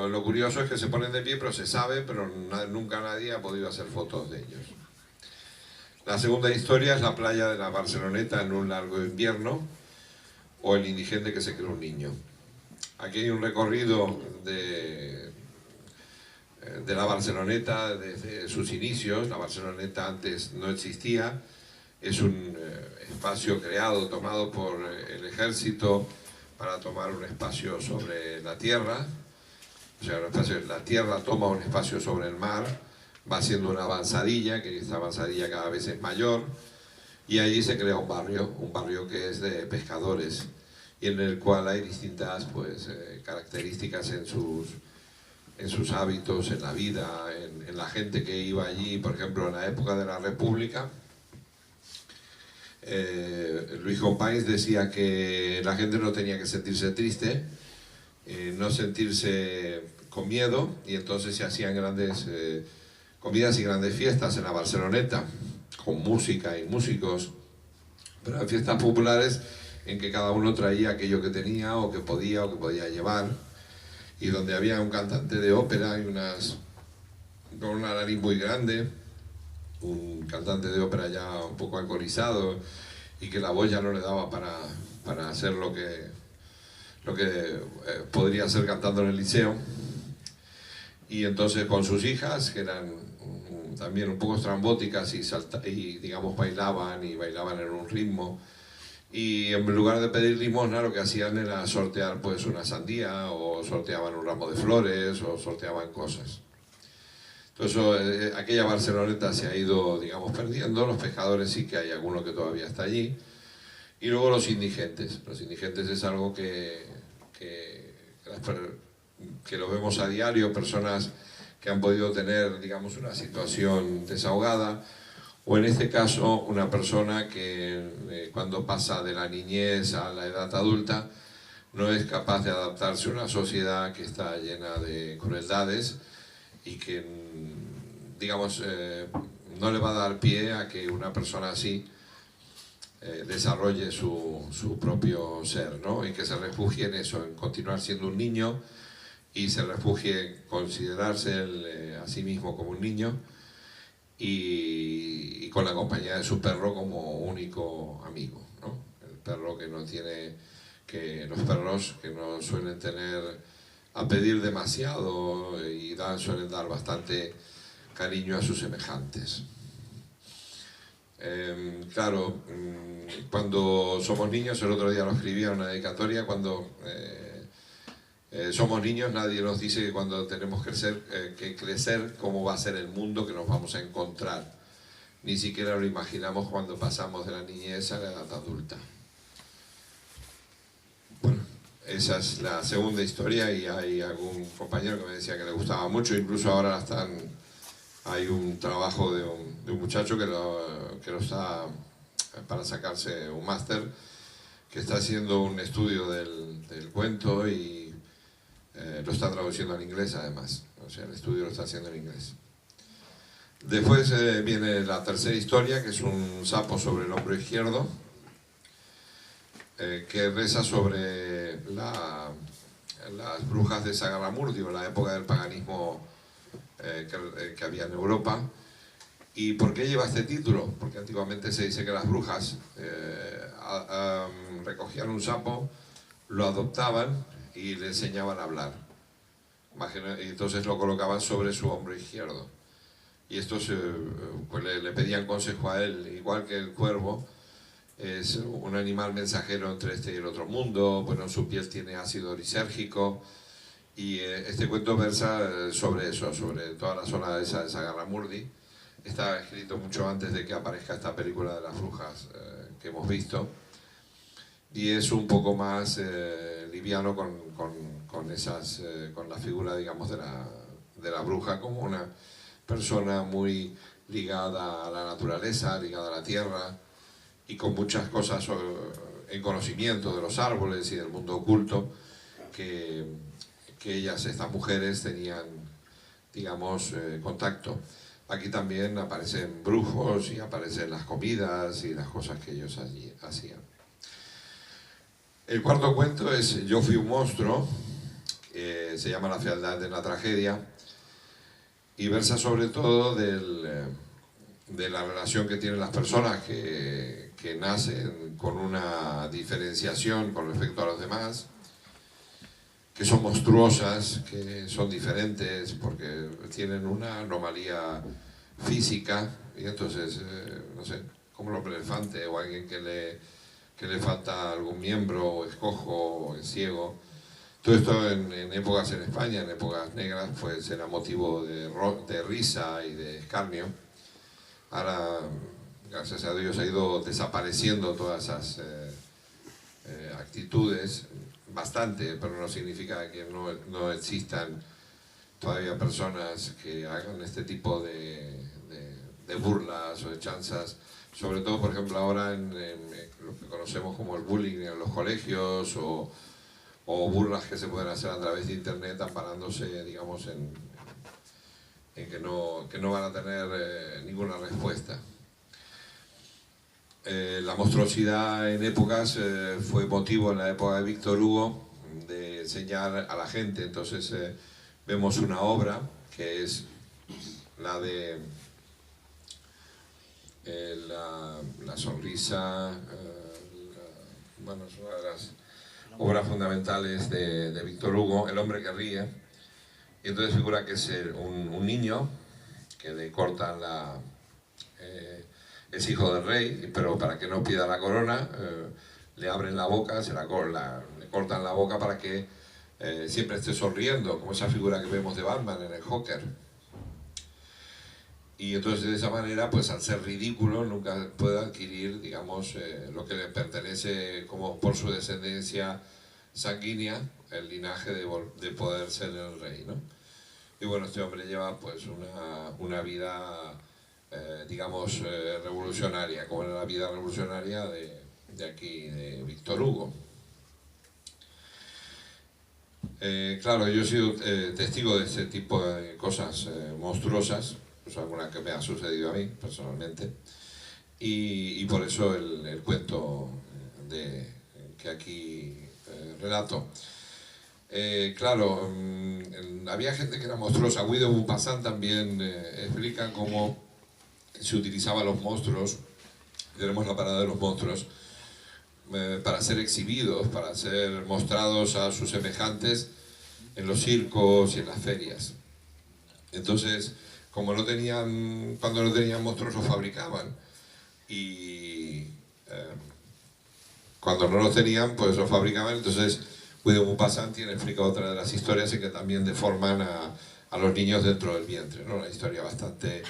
Lo curioso es que se ponen de pie, pero se sabe, pero nunca nadie ha podido hacer fotos de ellos. La segunda historia es la playa de la Barceloneta en un largo invierno, o el indigente que se creó un niño. Aquí hay un recorrido de la Barceloneta desde sus inicios. La Barceloneta antes no existía, es un espacio creado, tomado por el ejército para tomar un espacio sobre la tierra. O sea, la tierra toma un espacio sobre el mar, va haciendo una avanzadilla, que esta avanzadilla cada vez es mayor, y allí se crea un barrio que es de pescadores, y en el cual hay distintas características en sus hábitos, en la vida, en la gente que iba allí. Por ejemplo, en la época de la República, Luis Companys decía que la gente no tenía que sentirse triste, no sentirse con miedo, y entonces se hacían grandes comidas y grandes fiestas en la Barceloneta, con música y músicos, pero eran fiestas populares en que cada uno traía aquello que tenía o que podía llevar, y donde había un cantante de ópera con una nariz muy grande, un cantante de ópera ya un poco alcoholizado y que la voz ya no le daba para hacer lo que podría ser cantando en el Liceo. Y entonces con sus hijas, que eran también un poco estrambóticas y digamos bailaban en un ritmo, y en lugar de pedir limosna lo que hacían era sortear pues una sandía, o sorteaban un ramo de flores, o sorteaban cosas. Entonces aquella Barceloneta se ha ido, digamos, perdiendo. Los pescadores sí que hay alguno que todavía está allí. Y luego los indigentes. Los indigentes es algo que lo vemos a diario, personas que han podido tener, digamos, una situación desahogada, o en este caso una persona que cuando pasa de la niñez a la edad adulta no es capaz de adaptarse a una sociedad que está llena de crueldades y que, digamos, no le va a dar pie a que una persona así desarrolle su propio ser, ¿no? Y que se refugie en eso, en continuar siendo un niño, y se refugie en considerarse a sí mismo como un niño, y con la compañía de su perro como único amigo, ¿no? El perro que no tiene, que los perros que no suelen tener a pedir demasiado y suelen dar bastante cariño a sus semejantes. Claro, cuando somos niños, el otro día lo escribía en una dedicatoria, cuando somos niños nadie nos dice que cuando tenemos que crecer cómo va a ser el mundo que nos vamos a encontrar. Ni siquiera lo imaginamos cuando pasamos de la niñez a la edad adulta. Bueno, esa es la segunda historia, y hay algún compañero que me decía que le gustaba mucho, incluso ahora hay un trabajo de un muchacho que lo está para sacarse un máster, que está haciendo un estudio del cuento, y lo está traduciendo al inglés además. O sea, el estudio lo está haciendo en inglés. Después viene la tercera historia, que es un sapo sobre el hombro izquierdo, que reza sobre las brujas de Sagarramurdi, en la época del paganismo que había en Europa. ¿Y por qué lleva este título? Porque antiguamente se dice que las brujas recogían un sapo, lo adoptaban y le enseñaban a hablar. Y entonces lo colocaban sobre su hombro izquierdo. Y estos pues le pedían consejo a él, igual que el cuervo. Es un animal mensajero entre este y el otro mundo. Bueno, su piel tiene ácido lisérgico, y este cuento versa sobre eso, sobre toda la zona de Sagarramurdi. Está escrito mucho antes de que aparezca esta película de las brujas que hemos visto, y es un poco más liviano con la figura, digamos, de la bruja como una persona muy ligada a la naturaleza, ligada a la tierra, y con muchas cosas en conocimiento de los árboles y del mundo oculto que estas mujeres tenían, digamos, contacto. Aquí también aparecen brujos y aparecen las comidas y las cosas que ellos allí hacían. El cuarto cuento es Yo fui un monstruo, se llama La fealdad de la tragedia, y versa sobre todo de la relación que tienen las personas que nacen con una diferenciación con respecto a los demás, que son monstruosas, que son diferentes porque tienen una anomalía física, y entonces, no sé, como el hombre elefante o alguien que le falta algún miembro, o es cojo, o es ciego. Todo esto en épocas en España, en épocas negras, pues era motivo de risa y de escarnio. Ahora, gracias a Dios, ha ido desapareciendo todas esas actitudes, bastante, pero no significa que no existan todavía personas que hagan este tipo de burlas o de chanzas, sobre todo, por ejemplo, ahora en lo que conocemos como el bullying en los colegios, o burlas que se pueden hacer a través de internet, amparándose, digamos, en que no van a tener ninguna respuesta. La monstruosidad en épocas fue motivo en la época de Víctor Hugo de enseñar a la gente. Entonces vemos una obra que es la de la sonrisa, bueno, es una de las obras fundamentales de Víctor Hugo, El hombre que ríe. Y entonces figura que es un niño que le cortan es hijo del rey, pero para que no pida la corona, le abren la boca, le cortan la boca para que siempre esté sonriendo, como esa figura que vemos de Batman en el Joker. Y entonces de esa manera, pues al ser ridículo, nunca puede adquirir, digamos, lo que le pertenece como por su descendencia sanguínea, el linaje de poder ser el rey, ¿no? Y bueno, este hombre lleva pues una vida, digamos, revolucionaria, como era la vida revolucionaria de aquí, de Víctor Hugo. Claro, yo he sido testigo de este tipo de cosas monstruosas, pues alguna que me ha sucedido a mí personalmente, y por eso el cuento que aquí relato. Claro, había gente que era monstruosa. Guy de Maupassant también explica cómo se utilizaban los monstruos, tenemos la parada de los monstruos, para ser exhibidos, para ser mostrados a sus semejantes en los circos y en las ferias. Entonces, como cuando no tenían monstruos los fabricaban, y cuando no los tenían, pues los fabricaban. Entonces Guy de Maupassant tiene explicado otra de las historias en que también deforman a los niños dentro del vientre, ¿no? Una historia bastante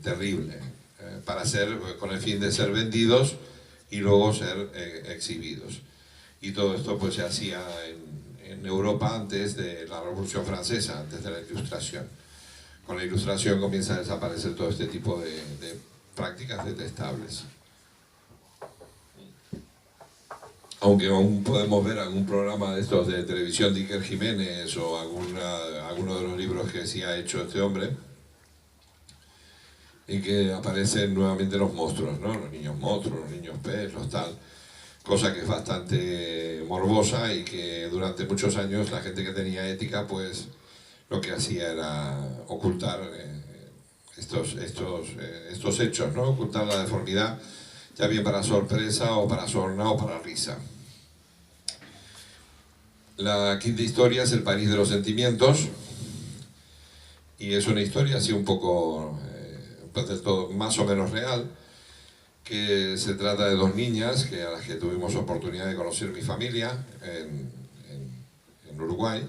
terrible, con el fin de ser vendidos y luego ser exhibidos. Y todo esto pues se hacía en Europa antes de la Revolución Francesa, antes de la Ilustración. Con la Ilustración comienza a desaparecer todo este tipo de prácticas detestables. Aunque aún podemos ver algún programa de estos de televisión de Iker Jiménez o alguno de los libros que sí ha hecho este hombre, en que aparecen nuevamente los monstruos, ¿no? Los niños monstruos, los niños pez, los tal, cosa que es bastante morbosa, y que durante muchos años la gente que tenía ética pues lo que hacía era ocultar estos hechos, ¿no? Ocultar la deformidad, ya bien para sorpresa o para sorna o para risa. La quinta historia es El París de los sentimientos, y es una historia así un poco, pues del todo más o menos real, que se trata de dos niñas a las que tuvimos oportunidad de conocer mi familia en Uruguay,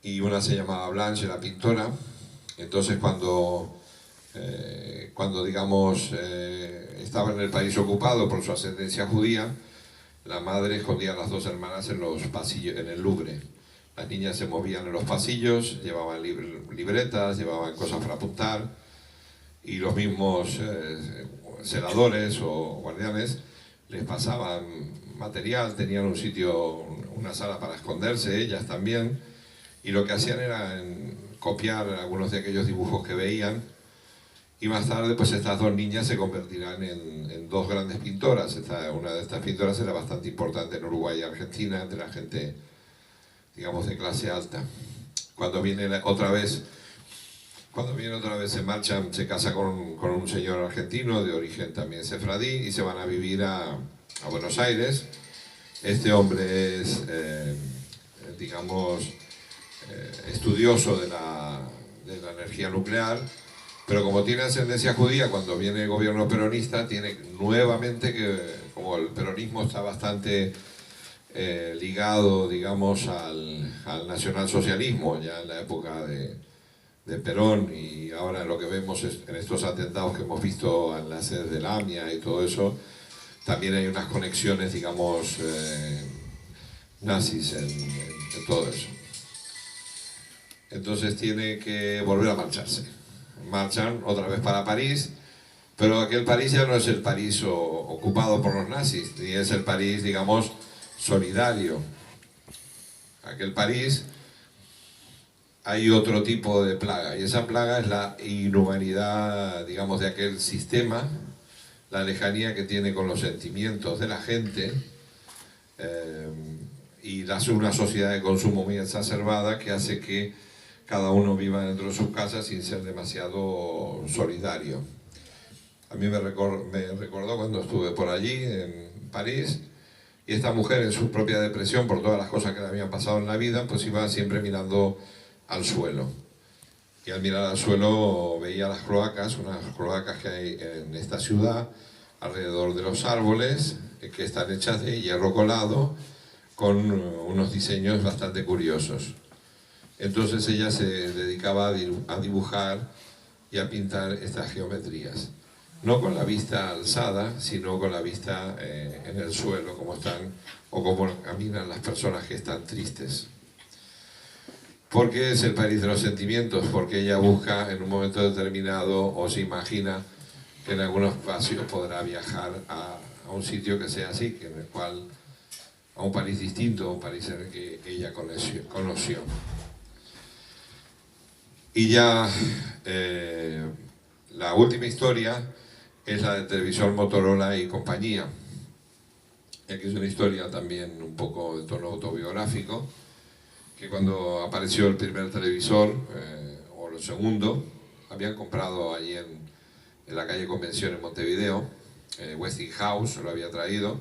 y una se llamaba Blanche, la pintora. Entonces cuando digamos estaba en el país ocupado por su ascendencia judía, la madre escondía a las dos hermanas en los pasillos, en el Louvre. Las niñas se movían en los pasillos, llevaban libretas, llevaban cosas para apuntar, y los mismos celadores o guardianes les pasaban material, tenían un sitio, una sala para esconderse, ellas también, y lo que hacían era copiar algunos de aquellos dibujos que veían, y más tarde pues estas dos niñas se convertirán en dos grandes pintoras. Una de estas pintoras era bastante importante en Uruguay y Argentina, entre la gente, digamos, de clase alta. Cuando viene otra vez en marcha, se casa con un señor argentino de origen también sefradí y se van a vivir a Buenos Aires. Este hombre es, digamos, estudioso de la energía nuclear, pero como tiene ascendencia judía, cuando viene el gobierno peronista, tiene nuevamente que, como el peronismo está bastante ligado, digamos, al nacionalsocialismo, ya en la época de Perón, y ahora lo que vemos en estos atentados que hemos visto en la sede del AMIA y todo eso, también hay unas conexiones, digamos, nazis en todo eso. Entonces tiene que volver a marcharse. Marchan otra vez para París, pero aquel París ya no es el París ocupado por los nazis, ni es el París, digamos, solidario. Aquel París hay otro tipo de plaga, y esa plaga es la inhumanidad, digamos, de aquel sistema, la lejanía que tiene con los sentimientos de la gente, y una sociedad de consumo muy exacerbada que hace que cada uno viva dentro de sus casas sin ser demasiado solidario. A mí me recordó cuando estuve por allí, en París, y esta mujer en su propia depresión por todas las cosas que le habían pasado en la vida, pues iba siempre mirando al suelo. Y al mirar al suelo veía las cloacas, unas cloacas que hay en esta ciudad, alrededor de los árboles, que están hechas de hierro colado, con unos diseños bastante curiosos. Entonces ella se dedicaba a dibujar y a pintar estas geometrías. No con la vista alzada, sino con la vista en el suelo, como están o como caminan las personas que están tristes. ¿Por qué es el París de los sentimientos? Porque ella busca en un momento determinado o se imagina que en algunos espacios podrá viajar a un sitio que sea así, en el cual, a un París distinto, a un París en el que ella conoció. Y ya la última historia es la del televisor Motorola y compañía. Y aquí es una historia también un poco de tono autobiográfico, que cuando apareció el primer televisor, o el segundo, habían comprado allí en la calle Convención en Montevideo, Westinghouse lo había traído